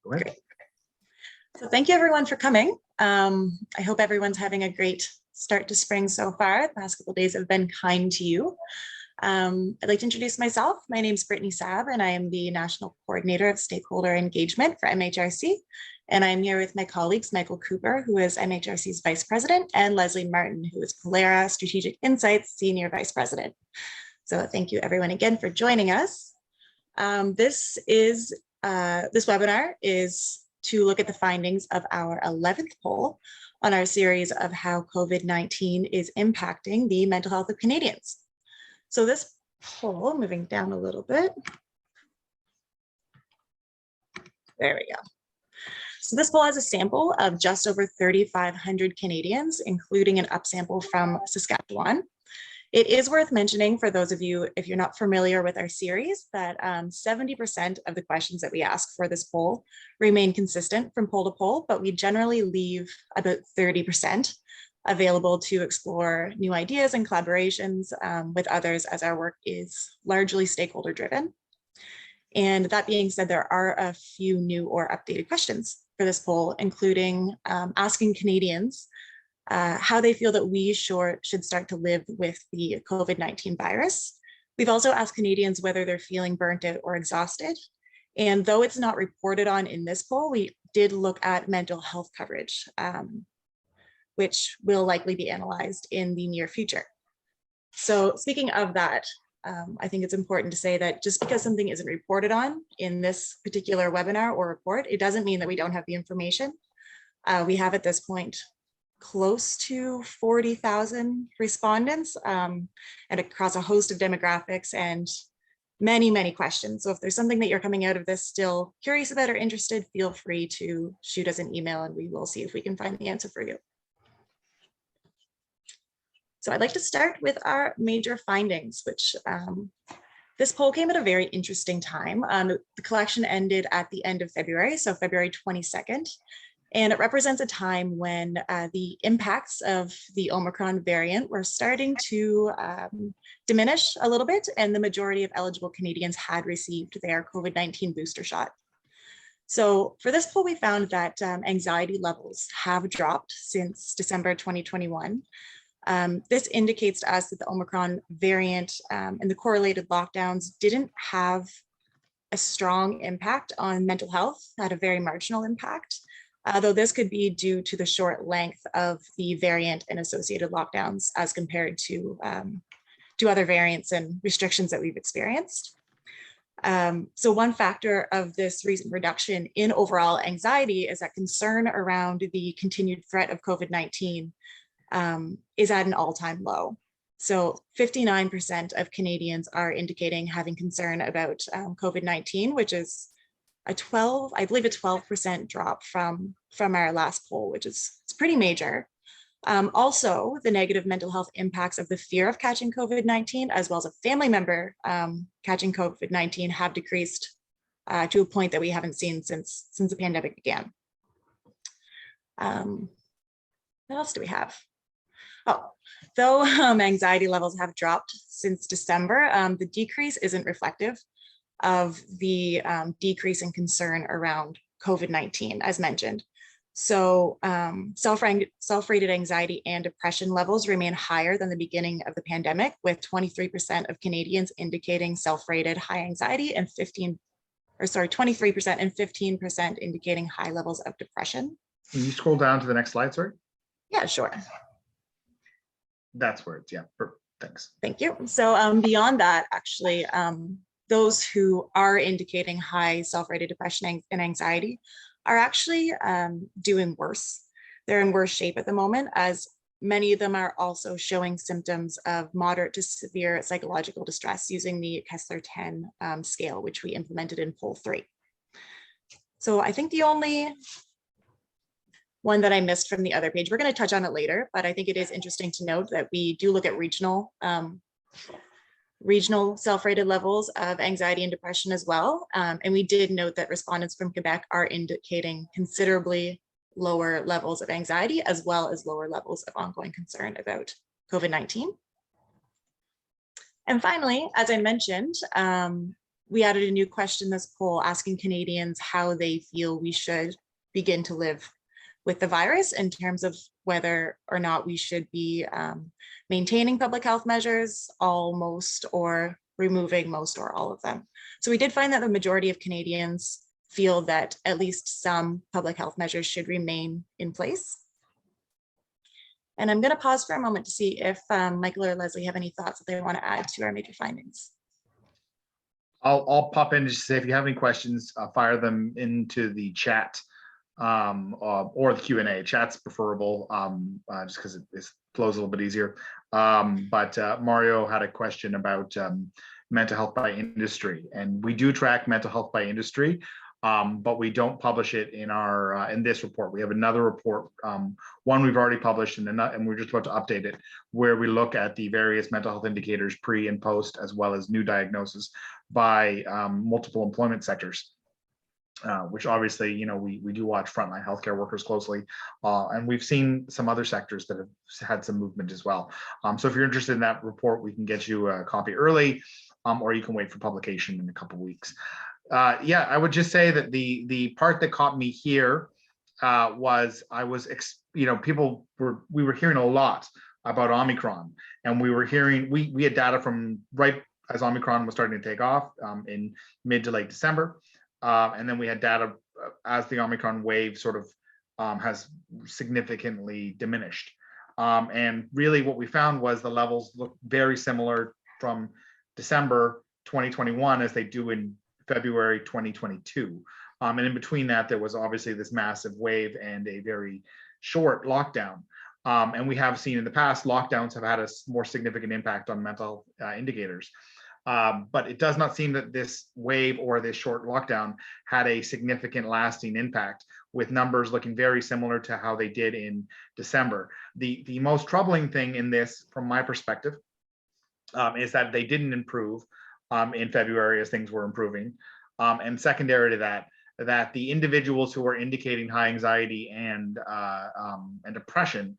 Go ahead. Great. So thank you everyone for coming. I hope everyone's having a great start to spring so far. The past couple of days have been kind to you. I'd like to introduce myself. My name is Brittany Saab, and I am the National Coordinator of Stakeholder Engagement for MHRC. And I'm here with my colleagues, Michael Cooper, who is MHRC's Vice President, and Leslie Martin, who is Polera Strategic Insights Senior Vice President. So thank you everyone again for joining us. This webinar is to look at the findings of our 11th poll on our series of how COVID-19 is impacting the mental health of Canadians. So this poll, moving down a little bit. There we go. So this poll has a sample of just over 3,500 Canadians, including an upsample from Saskatchewan. It is worth mentioning for those of you, if you're not familiar with our series, that 70% of the questions that we ask for this poll remain consistent from poll to poll, but we generally leave about 30% available to explore new ideas and collaborations with others, as our work is largely stakeholder driven. And that being said, there are a few new or updated questions for this poll, including asking Canadians how they feel that we should start to live with the COVID-19 virus. We've also asked Canadians whether they're feeling burnt out or exhausted. And though it's not reported on in this poll, we did look at mental health coverage, which will likely be analyzed in the near future. So speaking of that, I think it's important to say that just because something isn't reported on in this particular webinar or report, it doesn't mean that we don't have the information. We have at this point close to 40,000 respondents and across a host of demographics and many, many questions. So if there's something that you're coming out of this still curious about or interested, feel free to shoot us an email and we will see if we can find the answer for you. So I'd like to start with our major findings, which this poll came at a very interesting time. The collection ended at the end of February, so February 22nd. And it represents a time when the impacts of the Omicron variant were starting to diminish a little bit, and the majority of eligible Canadians had received their COVID-19 booster shot. So for this poll, we found that anxiety levels have dropped since December 2021. This indicates to us that the Omicron variant and the correlated lockdowns didn't have a strong impact on mental health, had a very marginal impact. Though this could be due to the short length of the variant and associated lockdowns as compared to other variants and restrictions that we've experienced. So one factor of this recent reduction in overall anxiety is that concern around the continued threat of COVID-19 is at an all-time low. So 59% of Canadians are indicating having concern about COVID-19, which is I believe a 12% drop from our last poll, which is it's pretty major. Also, the negative mental health impacts of the fear of catching COVID-19, as well as a family member catching COVID-19, have decreased to a point that we haven't seen since the pandemic began. What else do we have? Oh, though anxiety levels have dropped since December, the decrease isn't reflective of the decrease in concern around COVID-19, as mentioned. So self-rated anxiety and depression levels remain higher than the beginning of the pandemic, with 23% of Canadians indicating self-rated high anxiety and 23% and 15% indicating high levels of depression. Can you scroll down to the next slide, sorry? Yeah, sure. That's where it's, yeah, perfect, thanks. Thank you. So beyond that, actually, those who are indicating high self-rated depression and anxiety are actually doing worse. They're in worse shape at the moment, as many of them are also showing symptoms of moderate to severe psychological distress using the Kessler-10 scale, which we implemented in poll 3. So I think the only one that I missed from the other page, we're going to touch on it later, but I think it is interesting to note that we do look at regional self-rated levels of anxiety and depression as well. And we did note that respondents from Quebec are indicating considerably lower levels of anxiety, as well as lower levels of ongoing concern about COVID-19. And finally, as I mentioned, we added a new question this poll asking Canadians how they feel we should begin to live with the virus in terms of whether or not we should be maintaining public health measures, almost, or removing most or all of them. So we did find that the majority of Canadians feel that at least some public health measures should remain in place. And I'm going to pause for a moment to see if Michael or Leslie have any thoughts that they want to add to our major findings. I'll pop in just to say if you have any questions, fire them into the chat or the Q&A. Chat's preferable just because it flows a little bit easier. But Mario had a question about mental health by industry, and we do track mental health by industry, but we don't publish it in our in this report. We have another report, one we've already published, and we're just about to update it, where we look at the various mental health indicators pre and post, as well as new diagnosis by multiple employment sectors. Which obviously, you know, we do watch frontline healthcare workers closely, and we've seen some other sectors that have had some movement as well. So if you're interested in that report, we can get you a copy early, or you can wait for publication in a couple of weeks. Yeah, I would just say that the part that caught me here was we were hearing a lot about Omicron, and we were hearing we had data from right as Omicron was starting to take off in mid to late December. And then we had data as the Omicron wave sort of has significantly diminished. And really what we found was the levels look very similar from December 2021 as they do in February 2022. And in between that, there was obviously this massive wave and a very short lockdown. And we have seen in the past, lockdowns have had a more significant impact on mental indicators. But it does not seem that this wave or this short lockdown had a significant lasting impact, with numbers looking very similar to how they did in December. The most troubling thing in this, from my perspective, is that they didn't improve in February as things were improving. And secondary to that the individuals who are indicating high anxiety and depression,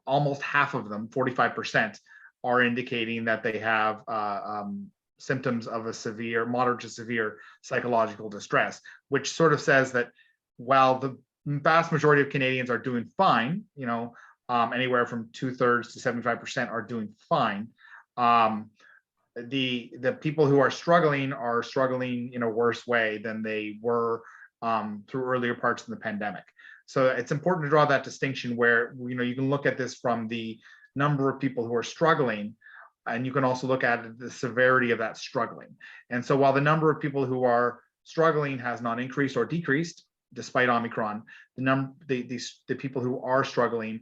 almost half of them, 45%, are indicating that they have symptoms of a moderate to severe psychological distress, which sort of says that while the vast majority of Canadians are doing fine, you know, anywhere from 2/3 to 75% are doing fine, the people who are struggling in a worse way than they were through earlier parts of the pandemic. So it's important to draw that distinction where, you know, you can look at this from the number of people who are struggling, and you can also look at the severity of that struggling. And so while the number of people who are struggling has not increased or decreased despite Omicron, the people who are struggling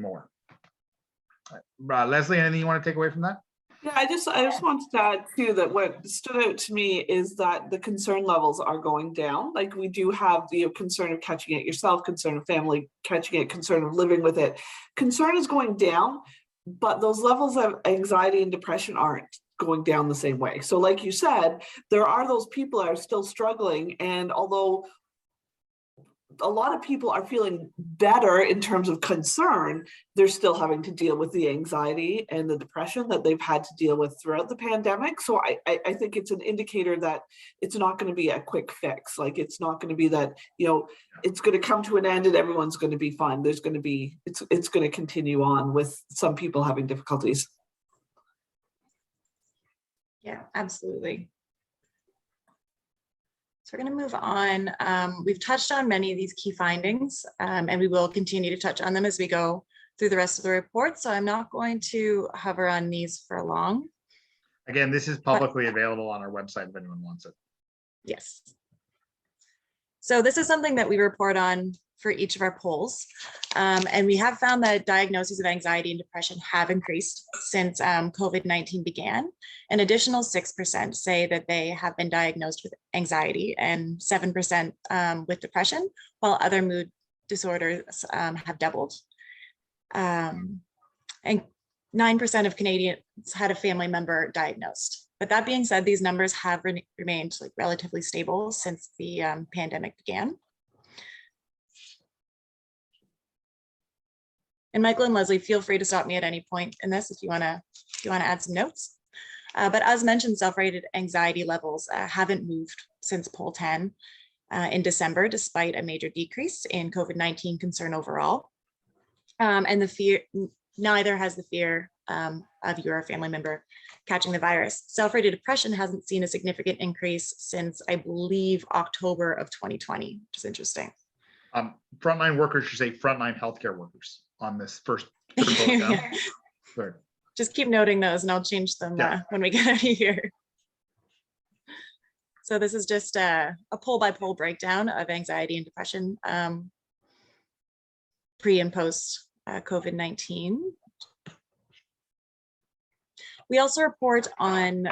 more. Leslie, anything you want to take away from that? Yeah, I just wanted to add too that what stood out to me is that the concern levels are going down. Like, we do have the concern of catching it yourself, concern of family catching it, concern of living with it. Concern is going down, but those levels of anxiety and depression aren't going down the same way. So like you said, there are those people that are still struggling, and although a lot of people are feeling better in terms of concern, they're still having to deal with the anxiety and the depression that they've had to deal with throughout the pandemic. So I think it's an indicator that it's not going to be a quick fix. Like, it's not going to be that, you know, it's going to come to an end and everyone's going to be fine. There's going to be, it's going to continue on with some people having difficulties. Yeah, absolutely. So we're going to move on. We've touched on many of these key findings, and we will continue to touch on them as we go through the rest of the report. So I'm not going to hover on these for long. Again, this is publicly available on our website if anyone wants it. Yes. So this is something that we report on for each of our polls. And we have found that diagnoses of anxiety and depression have increased since COVID-19 began. An additional 6% say that they have been diagnosed with anxiety and 7% with depression, while other mood disorders have doubled. And 9% of Canadians had a family member diagnosed. But that being said, these numbers have remained like relatively stable since the pandemic began. And Michael and Leslie, feel free to stop me at any point in this if you want to add some notes. But as mentioned, self-rated anxiety levels haven't moved since poll 10 in December, despite a major decrease in COVID-19 concern overall. And the fear, neither has the fear of your family member catching the virus. Self-rated depression hasn't seen a significant increase since, I believe, October of 2020, which is interesting. Frontline workers should say frontline healthcare workers on this first third down. Third. Just keep noting those and I'll change them when we get out of here. So this is just a poll by poll breakdown of anxiety and depression pre and post COVID-19. We also report on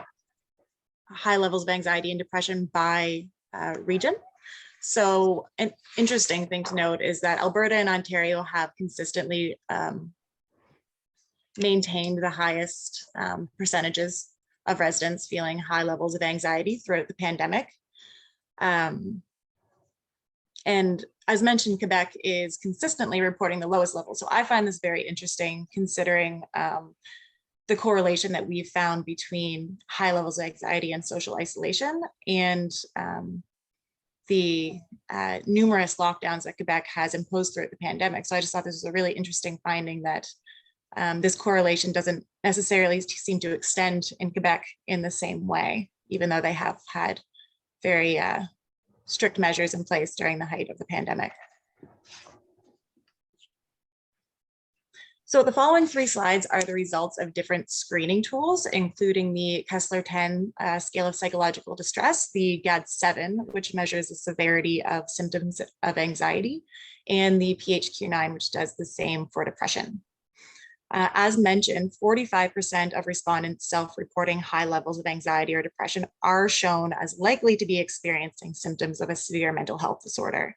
high levels of anxiety and depression by region. So an interesting thing to note is that Alberta and Ontario have consistently maintained the highest percentages of residents feeling high levels of anxiety throughout the pandemic. And as mentioned, Quebec is consistently reporting the lowest level. So I find this very interesting considering the correlation that we've found between high levels of anxiety and social isolation and the numerous lockdowns that Quebec has imposed throughout the pandemic. So I just thought this was a really interesting finding that this correlation doesn't necessarily seem to extend in Quebec in the same way, even though they have had very strict measures in place during the height of the pandemic. So the following 3 slides are the results of different screening tools, including the Kessler-10 scale of psychological distress, the GAD-7, which measures the severity of symptoms of anxiety, and the PHQ-9, which does the same for depression. As mentioned, 45% of respondents self-reporting high levels of anxiety or depression are shown as likely to be experiencing symptoms of a severe mental health disorder.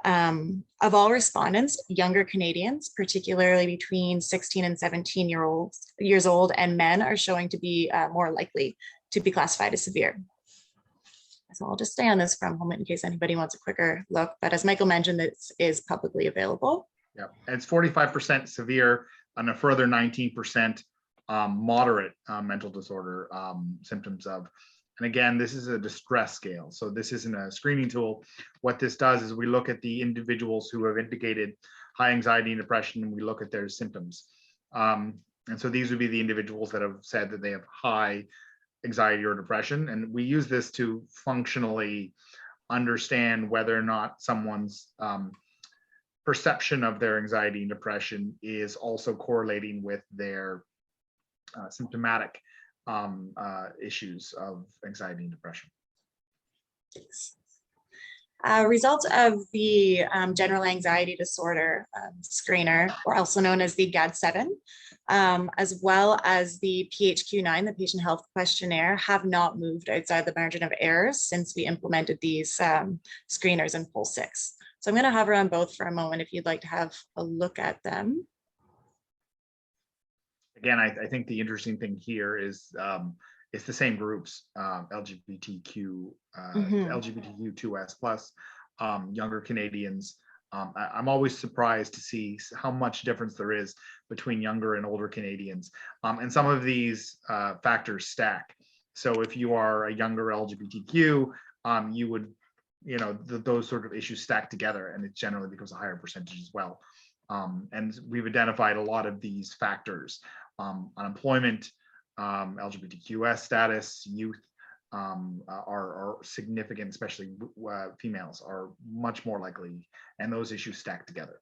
Of all respondents, younger Canadians, particularly between 16 and 17 years old, and men are showing to be more likely to be classified as severe. So I'll just stay on this for a moment in case anybody wants a quicker look, but as Michael mentioned, this is publicly available. Yeah, and it's 45% severe and a further 19% moderate mental disorder symptoms of. And again, this is a distress scale. So this isn't a screening tool. What this does is we look at the individuals who have indicated high anxiety and depression, and we look at their symptoms. And so these would be the individuals that have said that they have high anxiety or depression. And we use this to functionally understand whether or not someone's perception of their anxiety and depression is also correlating with their symptomatic issues of anxiety and depression. Results of the general anxiety disorder screener, or also known as the GAD-7, as well as the PHQ-9, the patient health questionnaire, have not moved outside the margin of error since we implemented these screeners in poll 6. So I'm going to hover on both for a moment if you'd like to have a look at them. Again, I think the interesting thing here is it's the same groups, LGBTQ, LGBTQ2S+, younger Canadians. I'm always surprised to see how much difference there is between younger and older Canadians. And some of these factors stack. So if you are a younger LGBTQ, you would, those sort of issues stack together, and it generally becomes a higher percentage as well. And we've identified a lot of these factors. Unemployment, LGBTQS status, youth are significant, especially females are much more likely, and those issues stack together.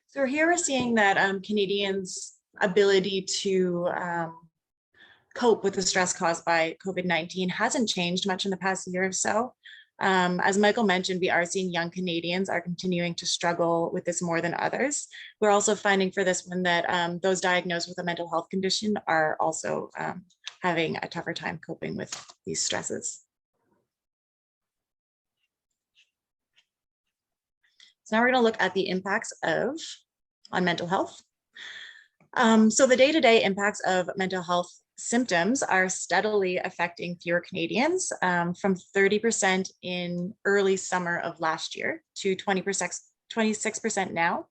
So here we're seeing that Canadians' ability to cope with the stress caused by COVID-19 hasn't changed much in the past year or so. As Michael mentioned, we are seeing young Canadians are continuing to struggle with this more than others. We're also finding for this one that those diagnosed with a mental health condition are also having a tougher time coping with these stresses. So now we're going to look at the impacts on mental health. So the day-to-day impacts of mental health symptoms are steadily affecting fewer Canadians, from 30% in early summer of last year to 26% now.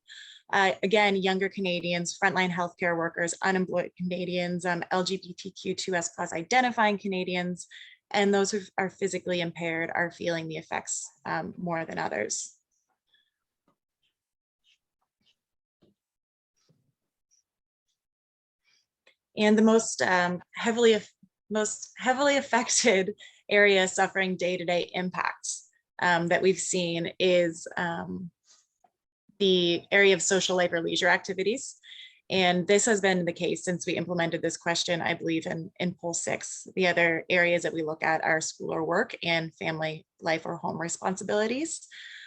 Again, younger Canadians, frontline healthcare workers, unemployed Canadians, LGBTQ2S+ identifying Canadians, and those who are physically impaired are feeling the effects more than others. And the most heavily affected area suffering day-to-day impacts that we've seen is the area of social, labor, leisure activities. And this has been the case since we implemented this question, I believe, in poll 6. The other areas that we look at are school or work and family life or home responsibilities.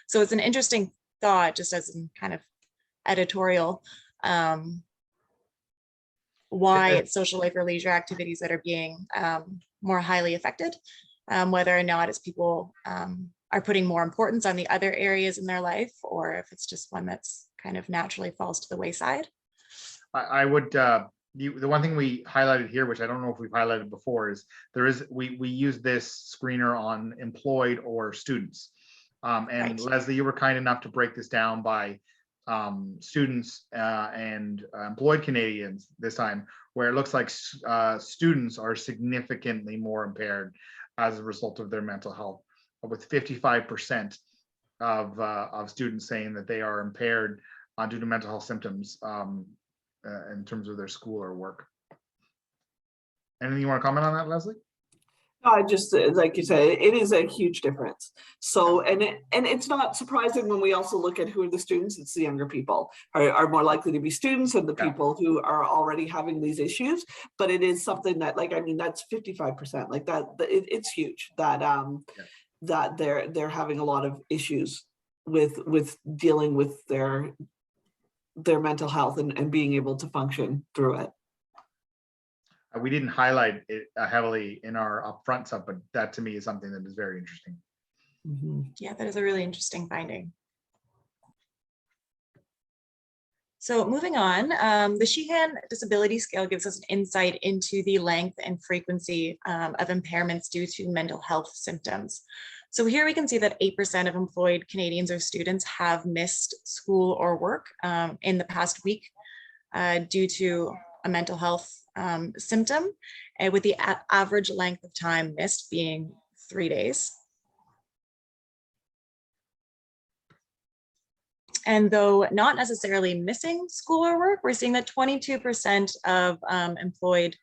So it's an interesting thought, just as in kind of editorial, why it's social, labor, leisure activities that are being more highly affected, whether or not it's people are putting more importance on the other areas in their life, or if it's just one that's kind of naturally falls to the wayside. I would, the one thing we highlighted here, which I don't know if we've highlighted before, is we use this screener on employed or students. And Right. Leslie, you were kind enough to break this down by students and employed Canadians this time, where it looks like students are significantly more impaired as a result of their mental health, with 55% of students saying that they are impaired due to mental health symptoms in terms of their school or work. Anything you want to comment on that, Leslie? I just, like you said, it is a huge difference. So, and it's not surprising when we also look at who are the students. It's the younger people are more likely to be students and the people who are already having these issues. But it is something that, like, I mean, that's 55%. Like that, it's huge that that they're having a lot of issues with dealing with their mental health and being able to function through it. We didn't highlight it heavily in our upfront stuff, but that to me is something that is very interesting. Mm-hmm. Yeah, that is a really interesting finding. So moving on, the Sheehan disability scale gives us an insight into the length and frequency of impairments due to mental health symptoms. So here we can see that 8% of employed Canadians or students have missed school or work in the past week due to a mental health symptom, and with the average length of time missed being 3 days. And though not necessarily missing school or work, we're seeing that 22% of employed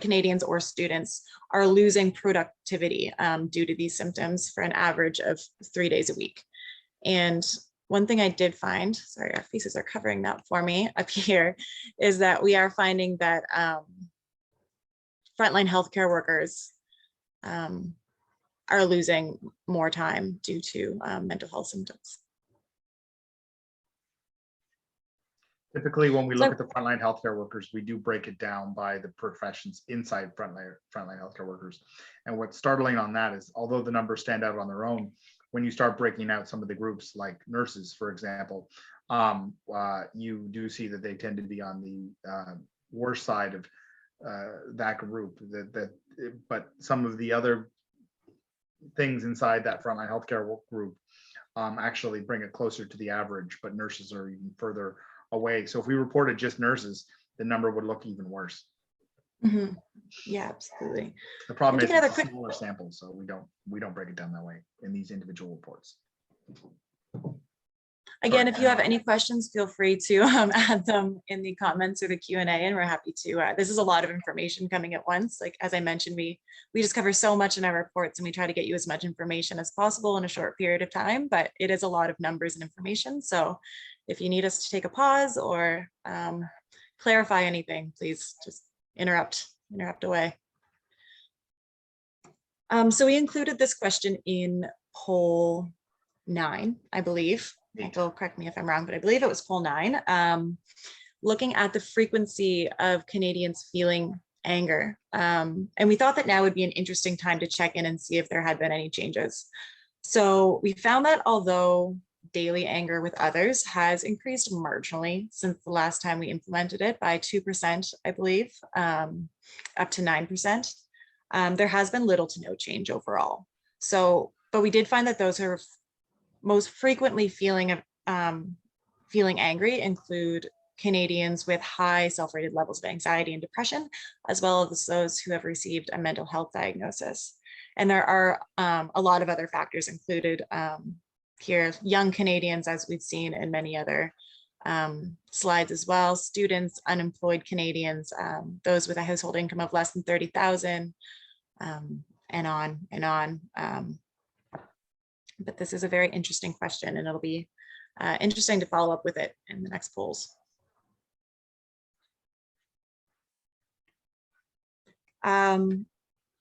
Canadians or students are losing productivity due to these symptoms for an average of 3 days a week. And one thing I did find, sorry, our faces are covering that for me up here, is that we are finding that frontline healthcare workers are losing more time due to mental health symptoms. Typically, when we look at the frontline healthcare workers, we do break it down by the professions inside frontline healthcare workers. And what's startling on that is, although the numbers stand out on their own, when you start breaking out some of the groups like nurses, for example, you do see that they tend to be on the worst side of that group. But some of the other things inside that frontline healthcare group actually bring it closer to the average, but nurses are even further away. So if we reported just nurses, the number would look even worse. Mm-hmm. Yeah, absolutely. The problem is it's a smaller sample, so we don't break it down that way in these individual reports. Again, if you have any questions, feel free to add them in the comments or the Q&A, and we're happy to. This is a lot of information coming at once. Like, as I mentioned, we just cover so much in our reports, and we try to get you as much information as possible in a short period of time, but it is a lot of numbers and information. So if you need us to take a pause or clarify anything, please just interrupt away. So we included this question in poll 9, I believe. Michael, correct me if I'm wrong, but I believe it was poll 9, looking at the frequency of Canadians feeling anger. And we thought that now would be an interesting time to check in and see if there had been any changes. So we found that although daily anger with others has increased marginally since the last time we implemented it by 2%, I believe, up to 9%, there has been little to no change overall. So, but we did find that those who are most frequently feeling feeling angry include Canadians with high self-rated levels of anxiety and depression, as well as those who have received a mental health diagnosis. And there are a lot of other factors included here, young Canadians, as we've seen in many other slides as well, students, unemployed Canadians, those with a household income of less than 30,000, and on and on. But this is a very interesting question, and it'll be interesting to follow up with it in the next polls.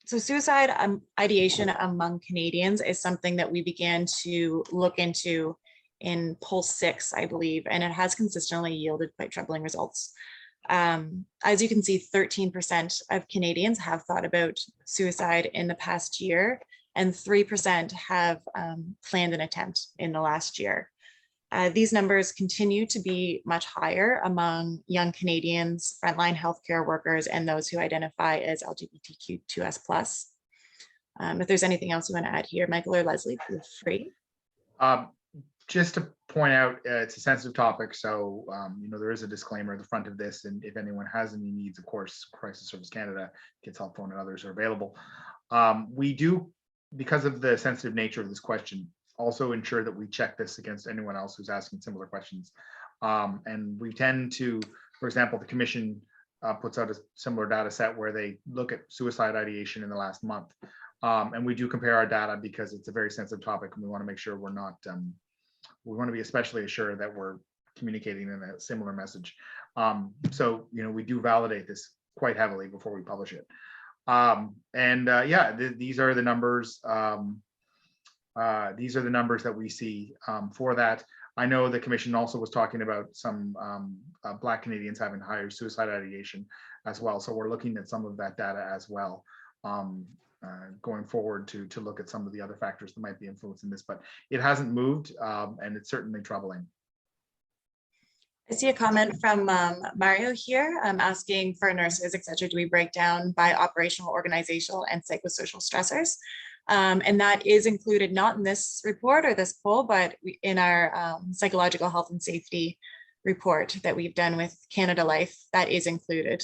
So suicide ideation among Canadians is something that we began to look into in poll 6, I believe, and it has consistently yielded quite troubling results. As you can see, 13% of Canadians have thought about suicide in the past year, and 3% have planned an attempt in the last year. These numbers continue to be much higher among young Canadians, frontline healthcare workers, and those who identify as LGBTQ2S+. If there's anything else you want to add here, Michael or Leslie, feel free. Just to point out, it's a sensitive topic, so there is a disclaimer at the front of this, and if anyone has any needs, of course, Crisis Service Canada, Kids Help Phone, and others are available. We do, because of the sensitive nature of this question, also ensure that we check this against anyone else who's asking similar questions. And we tend to, for example, the Commission puts out a similar data set where they look at suicide ideation in the last month. And we do compare our data because it's a very sensitive topic, and we want to make sure we're not, we want to be especially assured that we're communicating in a similar message. So, we do validate this quite heavily before we publish it. These are the numbers. These are the numbers that we see for that. I know the Commission also was talking about some Black Canadians having higher suicide ideation as well. So we're looking at some of that data as well, going forward to look at some of the other factors that might be influencing this, but it hasn't moved, and it's certainly troubling. I see a comment from Mario here, asking for nurses, etc. Do we break down by operational, organizational, and psychosocial stressors? And that is included not in this report or this poll, but in our psychological health and safety report that we've done with Canada Life, that is included.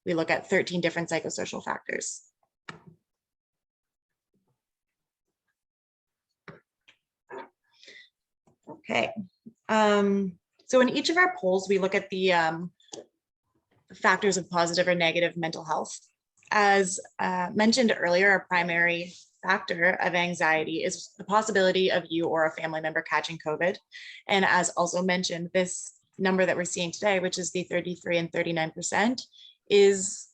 We look at 13 different psychosocial factors. Okay. So in each of our polls, we look at the factors of positive or negative mental health. As mentioned earlier, a primary factor of anxiety is the possibility of you or a family member catching COVID. And as also mentioned, this number that we're seeing today, which is the 33 and 39%, is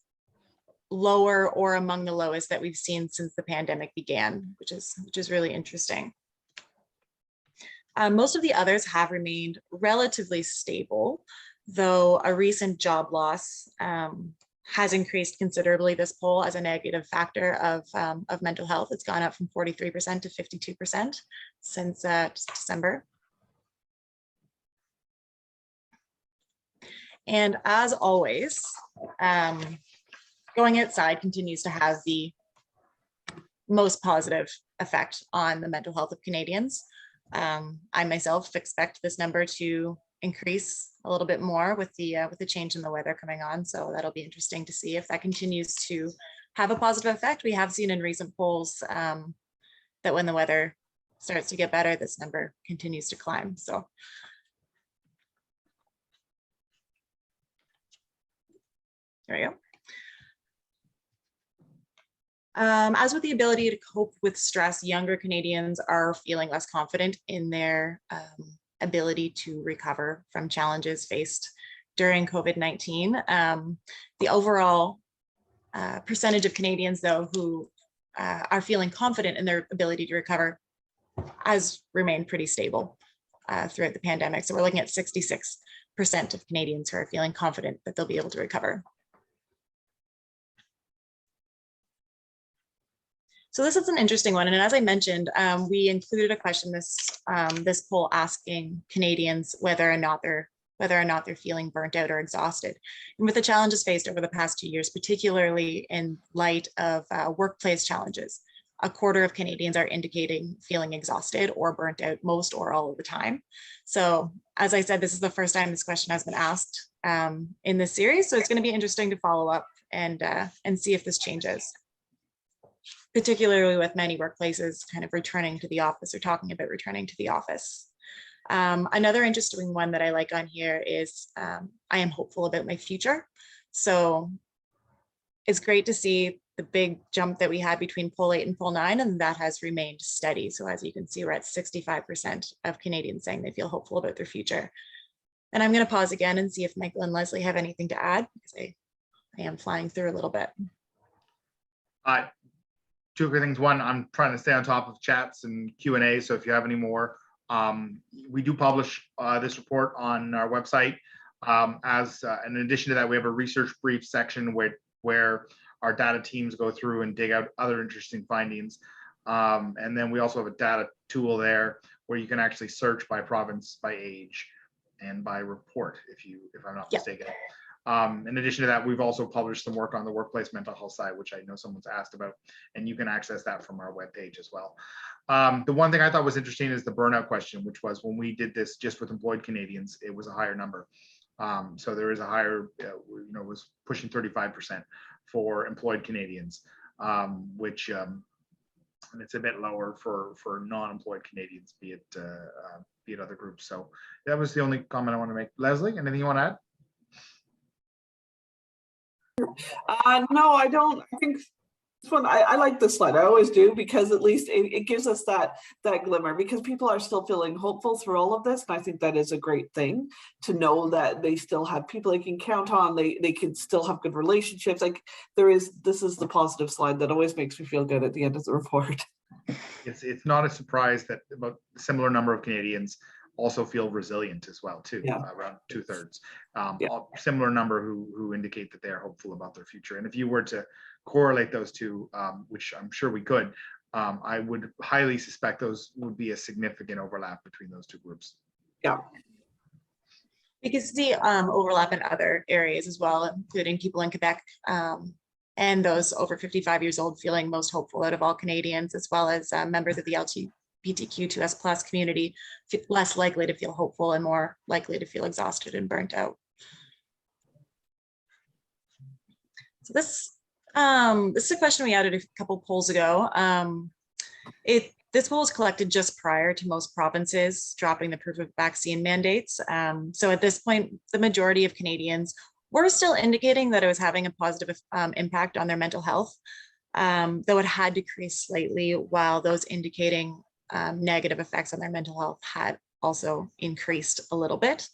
lower or among the lowest that we've seen since the pandemic began, which is really interesting. Most of the others have remained relatively stable, though a recent job loss has increased considerably this poll as a negative factor of mental health. It's gone up from 43% to 52% since December. And as always, going outside continues to have the most positive effect on the mental health of Canadians. I myself expect this number to increase a little bit more with the change in the weather coming on. So that'll be interesting to see if that continues to have a positive effect. We have seen in recent polls that when the weather starts to get better, this number continues to climb. So there you go. As with the ability to cope with stress, younger Canadians are feeling less confident in their ability to recover from challenges faced during COVID-19. The overall percentage of Canadians, though, who are feeling confident in their ability to recover has remained pretty stable throughout the pandemic. So we're looking at 66% of Canadians who are feeling confident that they'll be able to recover. So this is an interesting one. And as I mentioned, we included a question this poll asking Canadians whether or not they're feeling burnt out or exhausted. And with the challenges faced over the past 2 years, particularly in light of workplace challenges, a quarter of Canadians are indicating feeling exhausted or burnt out most or all of the time. So as I said, this is the first time this question has been asked in this series. So it's going to be interesting to follow up and see if this changes, particularly with many workplaces kind of returning to the office or talking about returning to the office. Another interesting one that I like on here is I am hopeful about my future. So it's great to see the big jump that we had between poll 8 and poll 9, and that has remained steady. So as you can see, we're at 65% of Canadians saying they feel hopeful about their future. And I'm going to pause again and see if Michael and Leslie have anything to add, because I am flying through a little bit. Two quick things. One, I'm trying to stay on top of chats and Q&A. So if you have any more, we do publish this report on our website. In addition to that, we have a research brief section where our data teams go through and dig out other interesting findings. And then we also have a data tool there where you can actually search by province, by age, and by report, if I'm not mistaken. In addition to that, we've also published some work on the workplace mental health side, which I know someone's asked about, and you can access that from our webpage as well. The one thing I thought was interesting is the burnout question, which was when we did this just with employed Canadians, it was a higher number. So there is a higher, was pushing 35% for employed Canadians, which and it's a bit lower for non-employed Canadians, be it other groups. So that was the only comment I want to make. Leslie, anything you want to add? No, I don't. I think this one, I like this slide. I always do, because at least it gives us that glimmer, because people are still feeling hopeful through all of this. And I think that is a great thing to know that they still have people they can count on. They can still have good relationships. Like this is the positive slide that always makes me feel good at the end of the report. It's not a surprise that about a similar number of Canadians also feel resilient as well too, around 2/3. Similar number who indicate that they are hopeful about their future. And if you were to correlate those two, which I'm sure we could, I would highly suspect those would be a significant overlap between those two groups. Yeah. We can see overlap in other areas as well, including people in Quebec and those over 55 years old feeling most hopeful out of all Canadians, as well as members of the LGBTQ2S+ community, less likely to feel hopeful and more likely to feel exhausted and burnt out. So this is a question we added a couple polls ago. This poll was collected just prior to most provinces dropping the proof of vaccine mandates. So at this point, the majority of Canadians were still indicating that it was having a positive impact on their mental health, though it had decreased slightly, while those indicating negative effects on their mental health had also increased a little bit.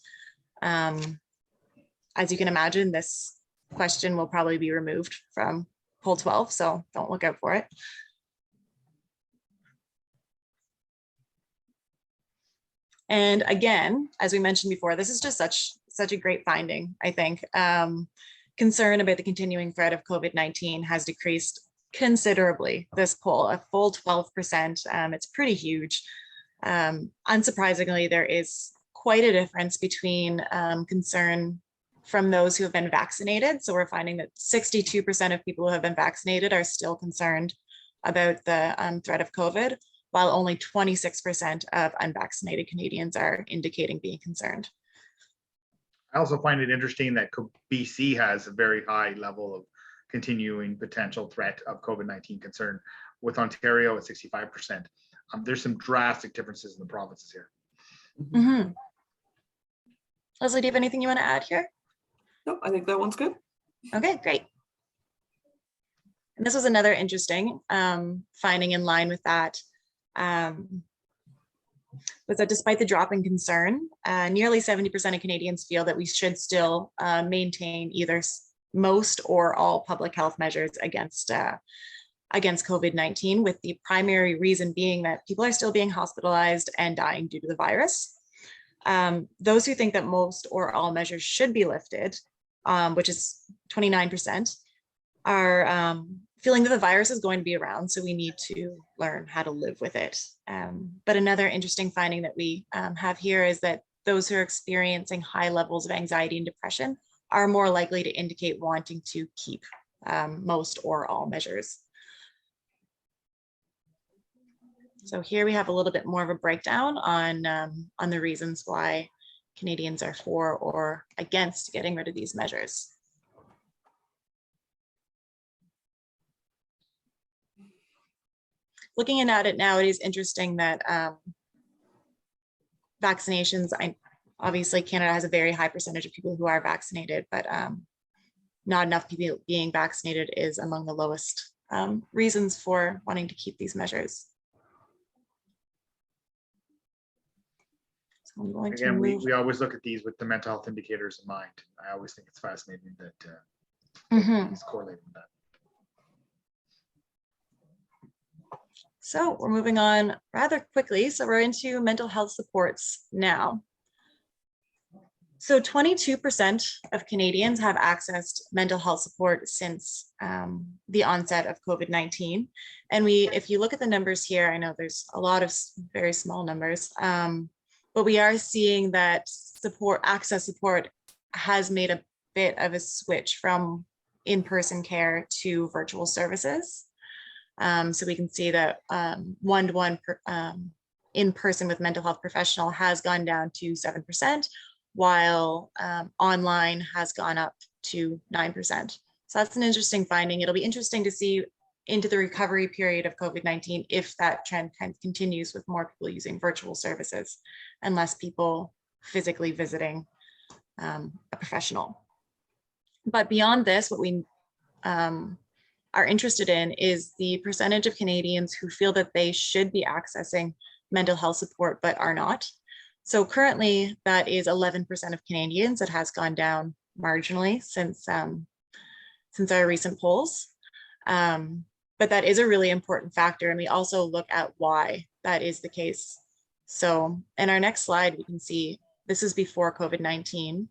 As you can imagine, this question will probably be removed from poll 12, so don't look out for it. And again, as we mentioned before, this is just such a great finding, I think. Concern about the continuing threat of COVID-19 has decreased considerably this poll, a full 12%. It's pretty huge. Unsurprisingly, there is quite a difference between concern from those who have been vaccinated. So we're finding that 62% of people who have been vaccinated are still concerned about the threat of COVID, while only 26% of unvaccinated Canadians are indicating being concerned. I also find it interesting that BC has a very high level of continuing potential threat of COVID-19 concern, with Ontario at 65%. There's some drastic differences in the provinces here. Mm-hmm. Leslie, do you have anything you want to add here? No, I think that one's good. Okay, great. And this was another interesting finding in line with that, was that despite the drop in concern, nearly 70% of Canadians feel that we should still maintain either most or all public health measures against COVID-19, with the primary reason being that people are still being hospitalized and dying due to the virus. Those who think that most or all measures should be lifted, which is 29%, are feeling that the virus is going to be around, so we need to learn how to live with it. But another interesting finding that we have here is that those who are experiencing high levels of anxiety and depression are more likely to indicate wanting to keep most or all measures. So here we have a little bit more of a breakdown on the reasons why Canadians are for or against getting rid of these measures. Looking at it now, it is interesting that vaccinations, obviously Canada has a very high percentage of people who are vaccinated, but not enough people being vaccinated is among the lowest reasons for wanting to keep these measures. So I'm going to Again, move. we always look at these with the mental health indicators in mind. I always think it's fascinating that it's correlated with that. So we're moving on rather quickly. So we're into mental health supports now. So 22% of Canadians have accessed mental health support since the onset of COVID-19. And if you look at the numbers here, I know there's a lot of very small numbers, but we are seeing that access support has made a bit of a switch from in-person care to virtual services. So we can see that one-to-one in-person with mental health professional has gone down to 7%, while online has gone up to 9%. So that's an interesting finding. It'll be interesting to see into the recovery period of COVID-19 if that trend kind of continues with more people using virtual services and less people physically visiting a professional. But beyond this, what we are interested in is the percentage of Canadians who feel that they should be accessing mental health support but are not. So currently that is 11% of Canadians. It has gone down marginally since our recent polls. But that is a really important factor. And we also look at why that is the case. So in our next slide, we can see this is before COVID-19.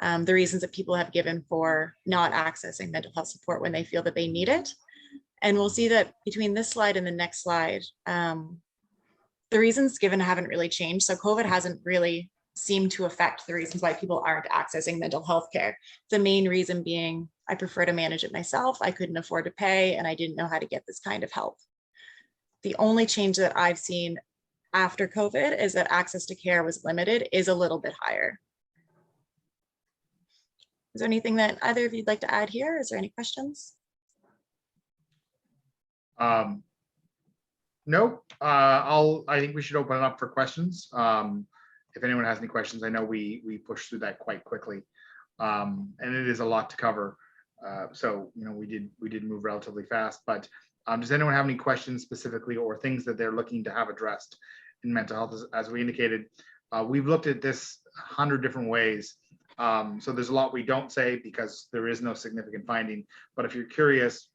The reasons that people have given for not accessing mental health support when they feel that they need it. And we'll see that between this slide and the next slide, the reasons given haven't really changed. So COVID hasn't really seemed to affect the reasons why people aren't accessing mental health care. The main reason being, I prefer to manage it myself. I couldn't afford to pay and I didn't know how to get this kind of help. The only change that I've seen after COVID is that access to care was limited, is a little bit higher. Is there anything that either of you'd like to add here? Is there any questions? No, I think we should open it up for questions. If anyone has any questions, I know we pushed through that quite quickly, and it is a lot to cover. So we did move relatively fast. But does anyone have any questions specifically or things that they're looking to have addressed in mental health? As we indicated, we've looked at this 100 different ways. So there's a lot we don't say because there is no significant finding. But if you're curious,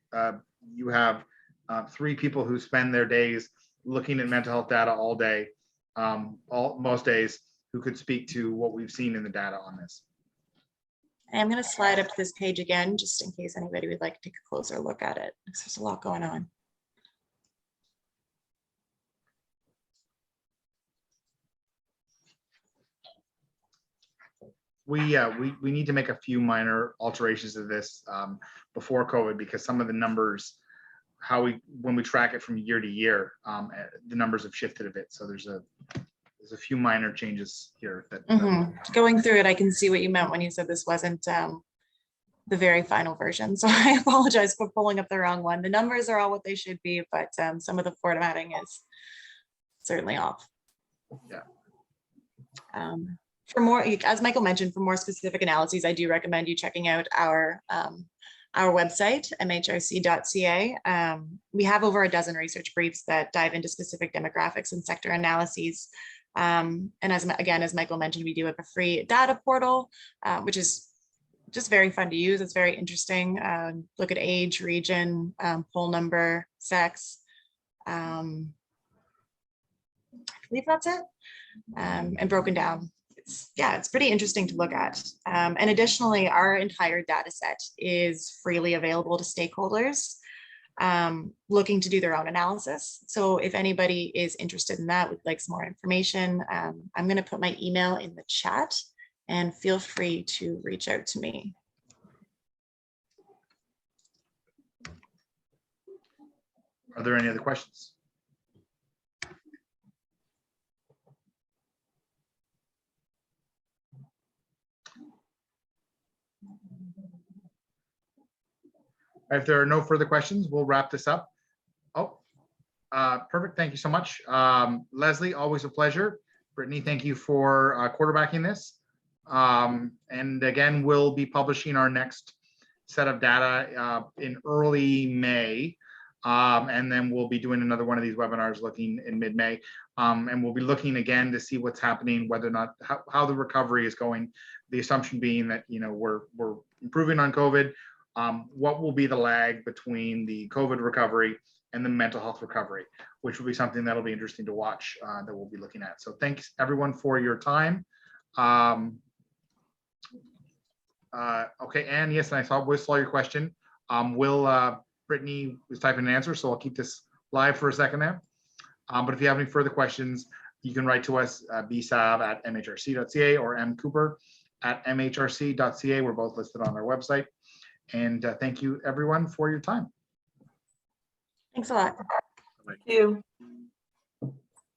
you have 3 people who spend their days looking at mental health data all day, most days, who could speak to what we've seen in the data on this. I'm going to slide up to this page again, just in case anybody would like to take a closer look at it, because there's a lot going on. We need to make a few minor alterations to this before COVID, because some of the numbers, when we track it from year to year, the numbers have shifted a bit. So there's a few minor changes here. Going through it, I can see what you meant when you said this wasn't the very final version. So I apologize for pulling up the wrong one. The numbers are all what they should be, but some of the formatting is certainly off. Yeah. For more, as Michael mentioned, for more specific analyses, I do recommend you checking out our website, MHRC.ca. We have over a dozen research briefs that dive into specific demographics and sector analyses. And as Michael mentioned, we do have a free data portal, which is just very fun to use. It's very interesting. Look at age, region, poll number, sex. I believe that's it. And broken down. It's pretty interesting to look at. And additionally, our entire data set is freely available to stakeholders looking to do their own analysis. So if anybody is interested in that, would like some more information, I'm going to put my email in the chat and feel free to reach out to me. Are there any other questions? If there are no further questions, we'll wrap this up. Oh, perfect. Thank you so much. Leslie, always a pleasure. Brittany, thank you for quarterbacking this. And again, we'll be publishing our next set of data in early May. And then we'll be doing another one of these webinars looking in mid-May. And we'll be looking again to see what's happening, whether or not how the recovery is going. The assumption being that, you know, we're improving on COVID. What will be the lag between the COVID recovery and the mental health recovery, which will be something that'll be interesting to watch, that we'll be looking at. So thanks everyone for your time. Okay, Anne, yes, and I saw your question. Brittany was typing an answer, so I'll keep this live for a second there. But if you have any further questions, you can write to us, bsav@mhrc.ca or mcooper@mhrc.ca. We're both listed on our website. And thank you everyone for your time. Thanks a lot. Thank you.